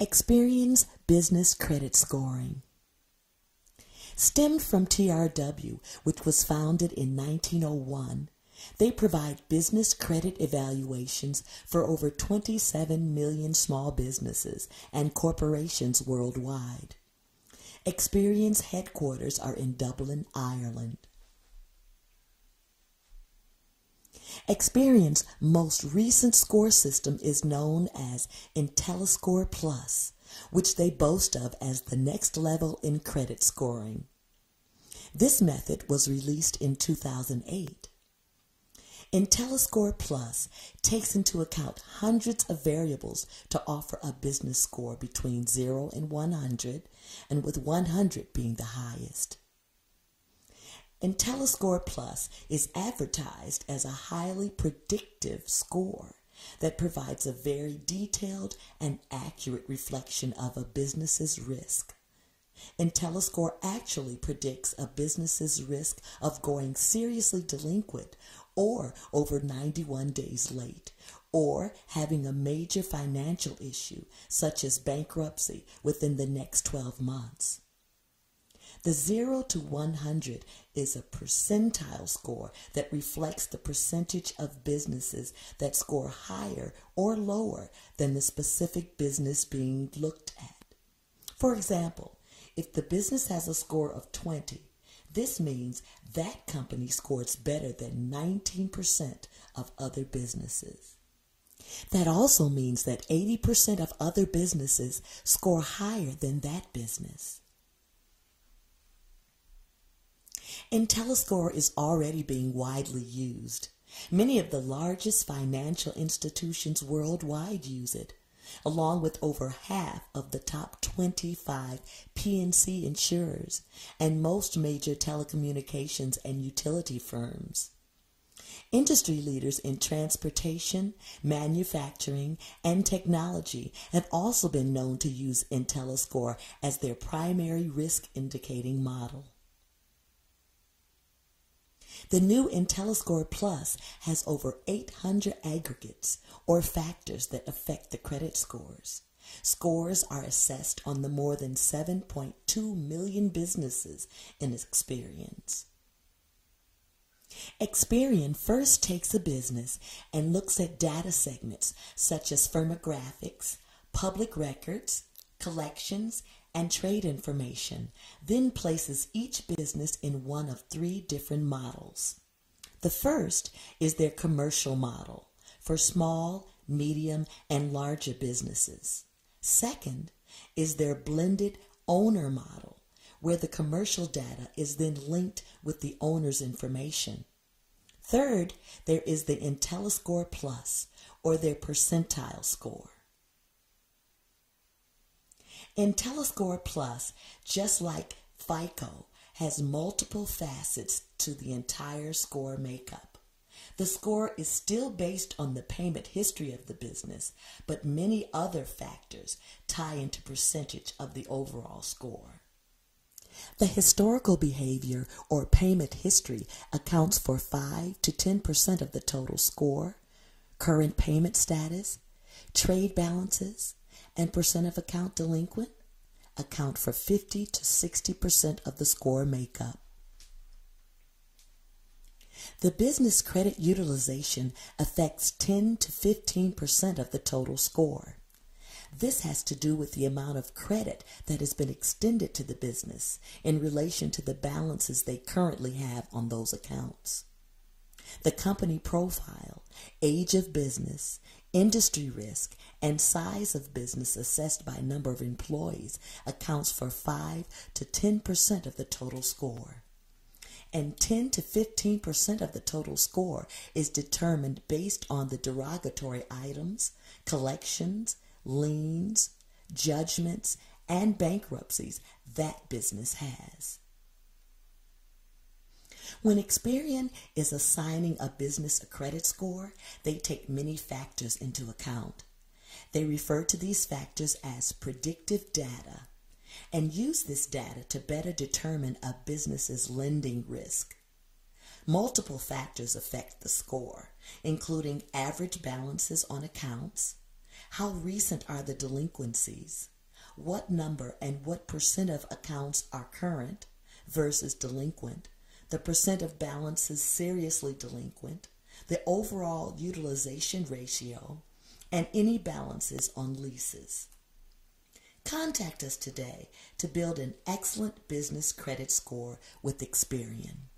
Experians business credit scoring. Stemmed from TRW, which was founded in 1901, they provide business credit evaluations for over 27 million small businesses and corporations worldwide. Experians headquarters are in Dublin, Ireland. Experians' most recent score system is known as IntelliScore Plus, which they boast of as the next level in credit scoring. This method was released in 2008. IntelliScore Plus takes into account hundreds of variables to offer a business score between 0 and 100, and with 100 being the highest. IntelliScore Plus is advertised as a highly predictive score that provides a very detailed and accurate reflection of a business's risk. IntelliScore actually predicts a business's risk of going seriously delinquent or over 91 days late, or having a major financial issue such as bankruptcy within the next 12 months. The 0 to 100 is a percentile score that reflects the percentage of businesses that score higher or lower than the specific business being looked at. For example, if the business has a score of 20, this means that company scores better than 19% of other businesses. That also means that 80% of other businesses score higher than that business. IntelliScore is already being widely used. Many of the largest financial institutions worldwide use it, along with over half of the top 25 P&C insurers and most major telecommunications and utility firms. Industry leaders in transportation, manufacturing, and technology have also been known to use IntelliScore as their primary risk indicating model. The new IntelliScore Plus has over 800 aggregates or factors that affect the credit scores. Scores are assessed on the more than 7.2 million businesses in Experians. Experian first takes a business and looks at data segments such as firmographics, public records, collections, and trade information, then places each business in one of 3 different models. The first is their commercial model for small, medium, and larger businesses. Second is their blended owner model, where the commercial data is then linked with the owner's information. Third, there is the IntelliScore Plus, or their percentile score. IntelliScore Plus, just like FICO, has multiple facets to the entire score makeup. The score is still based on the payment history of the business, but many other factors tie into percentage of the overall score. The historical behavior or payment history accounts for 5 to 10% of the total score. Current payment status, trade balances, and percent of account delinquent account for 50 to 60% of the score makeup. The business credit utilization affects 10 to 15% of the total score. This has to do with the amount of credit that has been extended to the business in relation to the balances they currently have on those accounts. The company profile, age of business, industry risk, and size of business assessed by number of employees accounts for 5 to 10% of the total score. And 10 to 15% of the total score is determined based on the derogatory items, collections, liens, judgments, and bankruptcies that business has. When Experian is assigning a business a credit score, they take many factors into account. They refer to these factors as predictive data and use this data to better determine a business's lending risk. Multiple factors affect the score, including average balances on accounts, How recent are the delinquencies? What number and what percent of accounts are current versus delinquent? The percent of balances seriously delinquent, the overall utilization ratio, and any balances on leases. Contact us today to build an excellent business credit score with Experian.